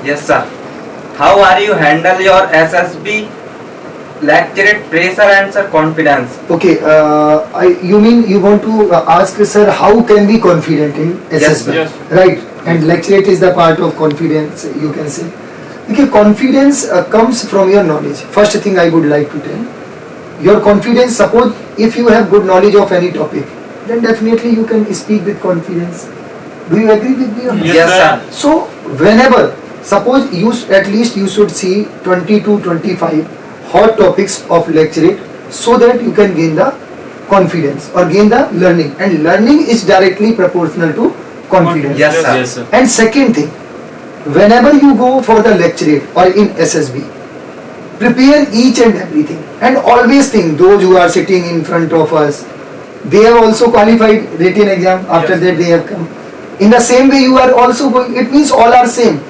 Yes, sir. How are you handle your SSB lecture pressure and sir confidence? Okay, you mean you want to ask sir how can we confident in Yes, SSB, sir. Yes. right? And lecturate is the part of confidence, you can say. Okay, confidence comes from your knowledge. First thing I would like to tell, your confidence. Suppose if you have good knowledge of any topic, then definitely you can speak with confidence. Do you agree with me? Or not? Yes, sir. So whenever, suppose you at least you should see 20 to 25 hot topics of lecturate, so that you can gain the confidence or gain the learning, and learning is directly proportional to confidence. Yes, sir. Yes, sir. And second thing, whenever you go for the lecturate or in SSB, prepare each and everything, and always think those who are sitting in front of us, they have also qualified written exam, after Yes. that they have come. In the same way you are also going, it means all are same.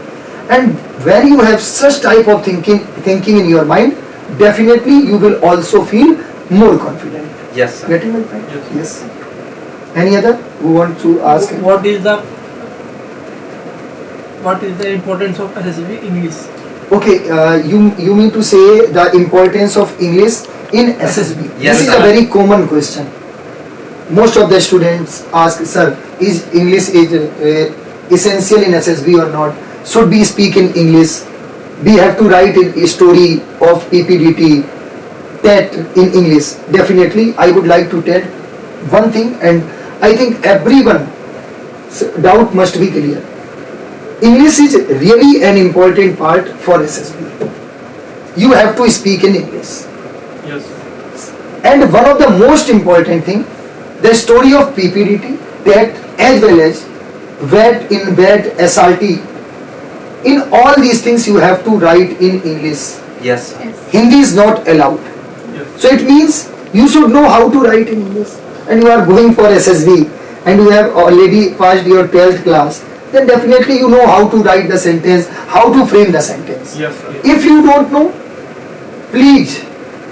And when you have such type of thinking in your mind, definitely you will also feel more confident. Yes, sir. Getting my point? Yes. Yes. Any other who want to ask? What is the importance of SSB English? Okay, you mean to say the importance of English in SSB? Yes, This is sir. a very common question. Most of the students ask, sir, is English essential in SSB or not? Should we speak in English? We have to write a story of PPDT, TET in English. Definitely, I would like to tell one thing, and I think everyone's doubt must be clear. English is really an important part for SSB. You have to speak in English. Yes. And one of the most important thing, the story of PPDT, TET as well as VET, in VET, SRT, in all these things you have to write in English. Yes, sir. Hindi is not allowed. Yes. So it means you should know how to write in English. And you are going for SSB and you have already passed your 12th class, then definitely you know how to write the sentence, how to frame the sentence. Yes, sir. If you don't know, please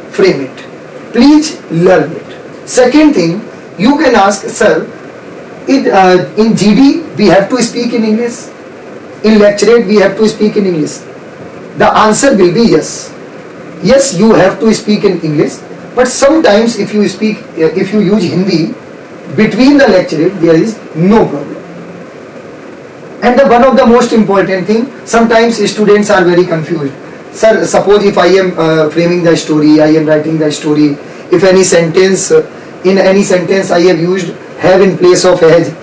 frame it. Please learn it. Second thing, you can ask, sir, in GD we have to speak in English. In lecturate we have to speak in English. The answer will be yes. Yes, you have to speak in English. But sometimes if you use Hindi between the lecturate, there is no problem. And one of the most important thing, sometimes students are very confused. Sir, suppose if I am framing the story, I am writing the story, if any sentence, in any sentence I have used have in place of has,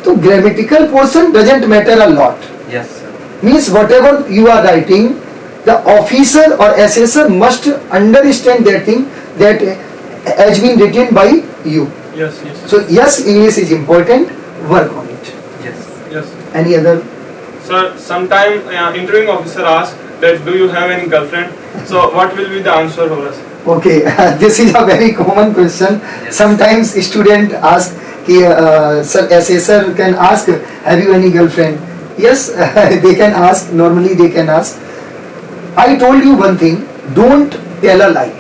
so grammatical portion doesn't matter a lot. Yes, sir. Means whatever you are writing, the officer or assessor must understand that thing that has been written by you. Yes, yes. So yes, English is important, work on it. Yes. Yes. Any other? Sir, sometime interviewing officer asks that do you have any girlfriend? So what will be the answer for us? Okay, this is a very common question. Yes. Sometimes student ask, sir, assessor can ask, have you any girlfriend? Yes, they can ask, normally they can ask. I told you one thing, don't tell a lie.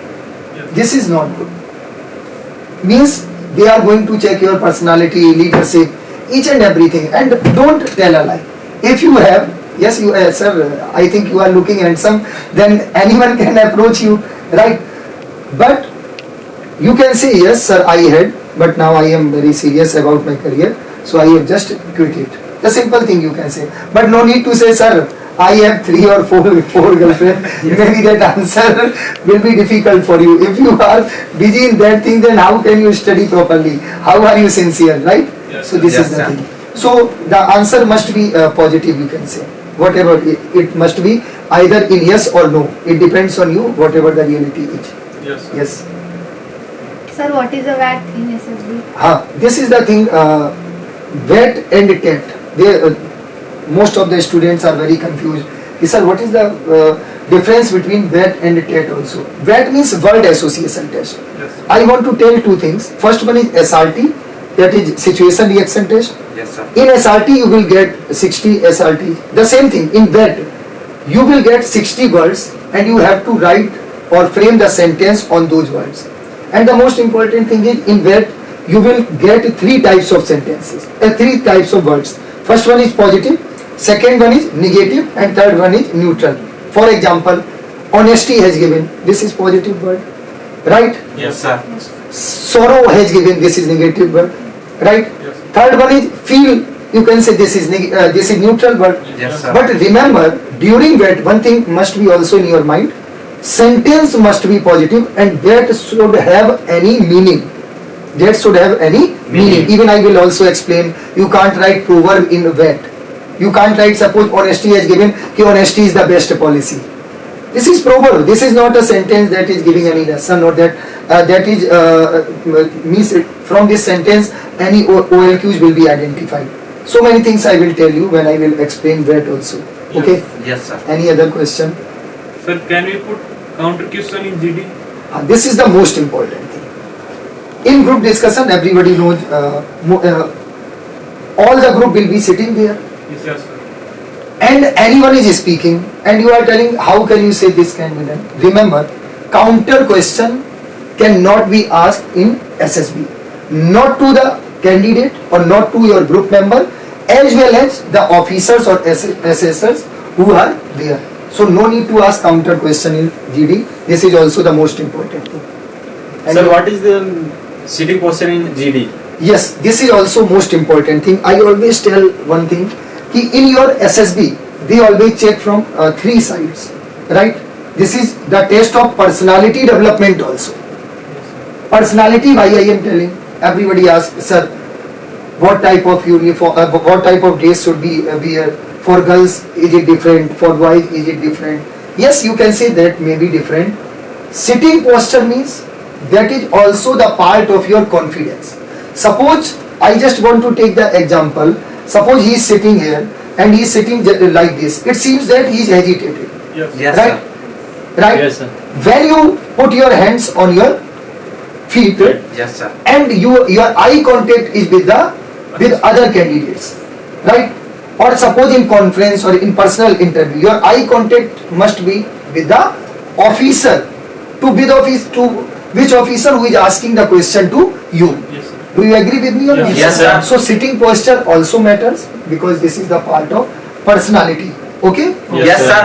Yes. This is not good. Means they are going to check your personality, leadership, each and everything, and don't tell a lie. If you have, yes, you sir, I think you are looking handsome, then anyone can approach you, right? But you can say, yes sir, I had, but now I am very serious about my career, so I have just quit it. The simple thing you can say, but no need to say, sir, I have 3 or 4 girlfriends. Maybe that answer will be difficult for you. If you are busy in that thing, then how can you study properly? How are you sincere, right? Yes, So this yes, is the sir. thing. So the answer must be positive, you can say. Whatever, it must be either in yes or no. It depends on you, whatever the reality is. Yes, sir. Yes. Sir, what is a VAT in SSB? This is the thing, VET and TET. Most of the students are very confused. Sir, what is the difference between VET and TET also? VET means World Association Test. Yes. I want to tell 2 things. First one is SRT, that is Situation Reaction Test. Yes, sir. In SRT you will get 60 SRT. The same thing, in VET you will get 60 words and you have to write or frame the sentence on those words. And the most important thing is, in VET you will get 3 types of sentences, 3 types of words. First one is positive, second one is negative, and third one is neutral. For example, honesty has given, this is positive word, right? Yes, sir. Sorrow has given, this is negative word, right? Yes. Third one is feel, you can say this is neutral word. Yes, sir. But remember, during that, one thing must be also in your mind, sentence must be positive and that should have any meaning. That should have any meaning. Even I will also explain, you can't write proverb in that. You can't write, suppose honesty has given, ki honesty is the best policy. This is proverb. This is not a sentence that is giving any lesson or that means from this sentence any OLQs will be identified. So many things I will tell you when I will explain that also. Okay? Yes, sir. Any other question? Sir, can we put counter question in GD? This is the most important thing. In group discussion, everybody knows, all the group will be sitting there Yes, sir. and anyone is speaking and you are telling how can you say this can be done. Remember, counter question cannot be asked in SSB. Not to the candidate or not to your group member as well as the officers or assessors who are there. So no need to ask counter question in GD. This is also the most important thing. And Sir, what is the sitting posture in GD? yes, this is also most important thing. I always tell one thing, ki in your SSB, they always check from 3 sides, right? This is the test of personality development also. Personality, why I am telling? Everybody asks, sir, what type of uniform, what type of dress should be wear? For girls, is it different? For boys, is it different? Yes, you can say that may be different. Sitting posture means that is also the part of your confidence. Suppose, I just want to take the example. Suppose he is sitting here and he is sitting like this. It seems that he is agitated. Yes. Yes, Right? sir. Right? Yes, sir. When you put your hands on your feet Yes, sir. and your eye contact is with other candidates, right? Or suppose in conference or in personal interview, your eye contact must be with the officer, to which officer who is asking the question to you. Yes, sir. Do you agree with me or not? Yes, sir. So sitting posture also matters because this is the part of personality. Okay? Yes, sir.